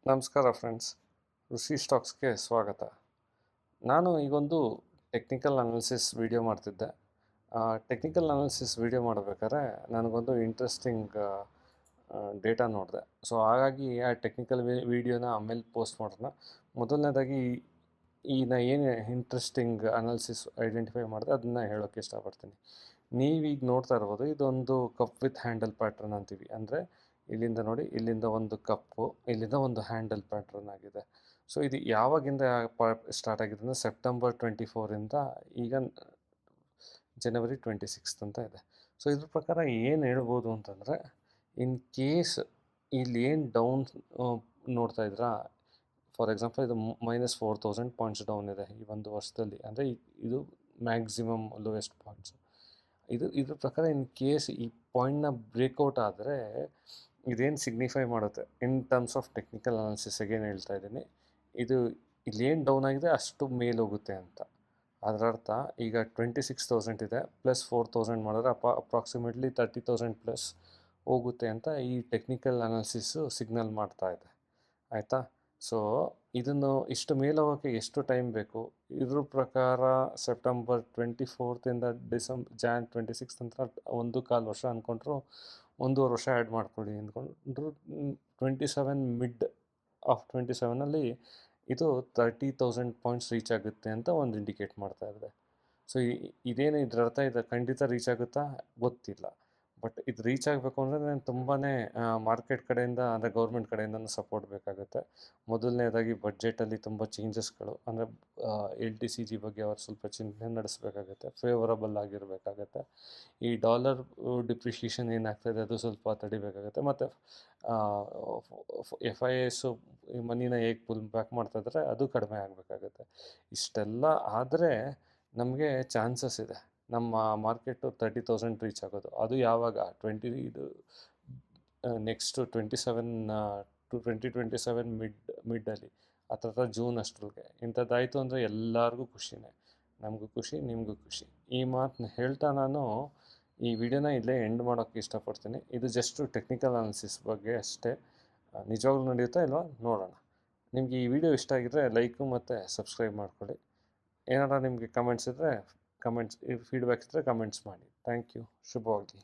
ನಮಸ್ಕಾರ ಫ್ರೆಂಡ್ಸ್, ಋಷಿ ಸ್ಟಾಕ್ಸ್ಗೆ ಸ್ವಾಗತ. ನಾನು ಈಗೊಂದು ಟೆಕ್ನಿಕಲ್ ಅನಾಲಿಸಿಸ್ ವಿಡಿಯೋ ಮಾಡ್ತಿದ್ದೆ. ಟೆಕ್ನಿಕಲ್ ಅನಾಲಿಸಿಸ್ ವಿಡಿಯೋ ಮಾಡಬೇಕಾದ್ರೆ ನನಗೊಂದು ಇಂಟ್ರೆಸ್ಟಿಂಗ್ ಡೇಟಾ ನೋಡಿದೆ. ಸೊ ಹಾಗಾಗಿ ಆ ಟೆಕ್ನಿಕಲ್ ವಿಡಿಯೋನ ಆಮೇಲೆ ಪೋಸ್ಟ್ ಮಾಡೋಣ. ಮೊದಲನೇದಾಗಿ ನಾ ಏನು ಇಂಟ್ರೆಸ್ಟಿಂಗ್ ಅನಾಲಿಸಿಸ್ ಐಡೆಂಟಿಫೈ ಮಾಡಿದೆ ಅದನ್ನು ಹೇಳೋಕ್ಕೆ ಇಷ್ಟಪಡ್ತೀನಿ. ನೀವೀಗ ನೋಡ್ತಾ ಇರ್ಬೋದು, ಇದೊಂದು ಕಪ್ ವಿತ್ ಹ್ಯಾಂಡಲ್ ಪ್ಯಾಟ್ರನ್ ಅಂತೀವಿ. ಅಂದರೆ ಇಲ್ಲಿಂದ ನೋಡಿ, ಇಲ್ಲಿಂದ ಒಂದು ಕಪ್ಪು, ಇಲ್ಲಿಂದ ಒಂದು ಹ್ಯಾಂಡಲ್ ಪ್ಯಾಟ್ರನ್ ಆಗಿದೆ. ಸೊ ಇದು ಯಾವಾಗಿಂದ ಸ್ಟಾರ್ಟ್ ಆಗಿದೆ ಅಂದರೆ ಸೆಪ್ಟೆಂಬರ್ 24ಇಂದ ಈಗ ಜನವರಿ 26 ಅಂತ ಇದೆ. ಸೊ ಇದ್ರ ಪ್ರಕಾರ ಏನು ಹೇಳ್ಬೋದು ಅಂತಂದರೆ, ಇನ್ ಕೇಸ್ ಇಲ್ಲಿ ಏನು ಡೌನ್ ನೋಡ್ತಾ ಇದ್ರಾ, ಫಾರ್ ಎಕ್ಸಾಂಪಲ್ ಇದು -4000 ಪಾಯಿಂಟ್ಸ್ ಡೌನ್ ಇದೆ ಈ ಒಂದು ವರ್ಷದಲ್ಲಿ. ಅಂದರೆ ಇದು ಮ್ಯಾಕ್ಸಿಮಮ್ ಲೋಯೆಸ್ಟ್ ಪಾಯಿಂಟ್ಸ್. ಇದ್ರ ಪ್ರಕಾರ ಇನ್ ಕೇಸ್ ಈ ಪಾಯಿಂಟ್ನ ಬ್ರೇಕ್ಔಟ್ ಆದರೆ ಇದೇನು ಸಿಗ್ನಿಫೈ ಮಾಡುತ್ತೆ in terms of technical analysis. ಏನು ಹೇಳ್ತಾ ಇದ್ದೀನಿ, ಇದು ಇಲ್ಲೇನು ಡೌನ್ ಆಗಿದೆ ಅಷ್ಟು ಮೇಲೆ ಹೋಗುತ್ತೆ ಅಂತ. ಅದರ ಅರ್ಥ ಈಗ 26,000 ಇದೆ, ಪ್ಲಸ್ 4,000 ಮಾಡಿದ್ರೆ ಅಪ್ರಾಕ್ಸಿಮೇಟ್ಲಿ 30,000 ಪ್ಲಸ್ ಹೋಗುತ್ತೆ ಅಂತ ಈ ಟೆಕ್ನಿಕಲ್ ಅನಾಲಿಸಿಸ್ಸು ಸಿಗ್ನಲ್ ಮಾಡ್ತಾ ಇದೆ. ಆಯಿತಾ? ಸೊ ಇದನ್ನು ಇಷ್ಟು ಮೇಲೆ ಹೋಗೋಕ್ಕೆ ಎಷ್ಟು ಟೈಮ್ ಬೇಕು? ಇದ್ರ ಪ್ರಕಾರ ಸೆಪ್ಟೆಂಬರ್ 24ಇಂದ ಜಾನ್ 26 ಅಂತ 1.25 ವರ್ಷ ಅಂದ್ಕೊಂಡ್ರು, 1.5 ವರ್ಷ ಆ್ಯಡ್ ಮಾಡ್ಕೊಳ್ಳಿ ಅಂದ್ಕೊಂಡ್ರು 27 ಮಿಡ್ ಆಫ್ 27ಅಲ್ಲಿ ಇದು 30,000 ಪಾಯಿಂಟ್ಸ್ ರೀಚ್ ಆಗುತ್ತೆ ಅಂತ ಒಂದು ಇಂಡಿಕೇಟ್ ಮಾಡ್ತಾ ಇದೆ. ಸೊ ಇದೇನು ಇದ್ರ ಅರ್ಥ ಇದೆ, ಖಂಡಿತ ರೀಚ್ ಆಗುತ್ತಾ ಗೊತ್ತಿಲ್ಲ. ಬಟ್ ಇದು ರೀಚ್ ಆಗಬೇಕು ಅಂದರೆ ತುಂಬಾ ಮಾರ್ಕೆಟ್ ಕಡೆಯಿಂದ, ಅಂದರೆ ಗೌರ್ಮೆಂಟ್ ಕಡೆಯಿಂದನೂ ಸಪೋರ್ಟ್ ಬೇಕಾಗುತ್ತೆ. ಮೊದಲನೇದಾಗಿ ಬಡ್ಜೆಟಲ್ಲಿ ತುಂಬ ಚೇಂಜಸ್ಗಳು, ಅಂದರೆ LTCG ಬಗ್ಗೆ ಅವರು ಸ್ವಲ್ಪ ಚಿಂತನೆ ನಡೆಸಬೇಕಾಗತ್ತೆ, ಫೇವರಬಲ್ ಆಗಿರಬೇಕಾಗತ್ತೆ. ಈ ಡಾಲರ್ ಡಿಪ್ರಿಷಿಯೇಷನ್ ಏನಾಗ್ತಾಯಿದೆ ಅದು ಸ್ವಲ್ಪ ತಡಿಬೇಕಾಗುತ್ತೆ. ಮತ್ತು FIIs ಈ ಮನಿನ ಹೇಗೆ ಪುಲ್ ಬ್ಯಾಕ್ ಮಾಡ್ತಾಯಿದ್ರೆ ಅದು ಕಡಿಮೆ ಆಗಬೇಕಾಗತ್ತೆ. ಇಷ್ಟೆಲ್ಲ ಆದರೆ ನಮಗೆ ಚಾನ್ಸಸ್ ಇದೆ ನಮ್ಮ ಮಾರ್ಕೆಟು 30,000 ರೀಚ್ ಆಗೋದು. ಅದು ಯಾವಾಗ ಇದು ನೆಕ್ಸ್ಟು 2027 ಮಿಡ್ಡಲ್ಲಿ ಅಥವಾ ಜೂನ್ ಅಷ್ಟರೊಳಗೆ ಇಂಥದ್ದಾಯಿತು ಅಂದರೆ ಎಲ್ಲರಿಗೂ ಖುಷಿನೇ. ನಮಗೂ ಖುಷಿ, ನಿಮಗೂ ಖುಷಿ. ಈ ಮಾತನ್ನ ಹೇಳ್ತಾ ನಾನು ಈ ವಿಡಿಯೋನ ಇಲ್ಲೇ ಎಂಡ್ ಮಾಡೋಕ್ಕೆ ಇಷ್ಟಪಡ್ತೀನಿ. ಇದು ಜಸ್ಟು ಟೆಕ್ನಿಕಲ್ ಅನಾಲಿಸಿಸ್ ಬಗ್ಗೆ ಅಷ್ಟೇ. ನಿಜವಾಗ್ಲೂ ನಡೆಯುತ್ತಾ ಇಲ್ವಾ ನೋಡೋಣ. ನಿಮಗೆ ಈ ವಿಡಿಯೋ ಇಷ್ಟ ಆಗಿದ್ದರೆ ಲೈಕು ಮತ್ತು ಸಬ್ಸ್ಕ್ರೈಬ್ ಮಾಡ್ಕೊಳ್ಳಿ. ಏನಾರ ನಿಮಗೆ ಕಮೆಂಟ್ಸ್ ಇದ್ದರೆ ಫೀಡ್ಬ್ಯಾಕ್ಸ್ ಇದ್ದರೆ ಕಮೆಂಟ್ಸ್ ಮಾಡಿ. Thank you. ಶುಭವಾಗಲಿ.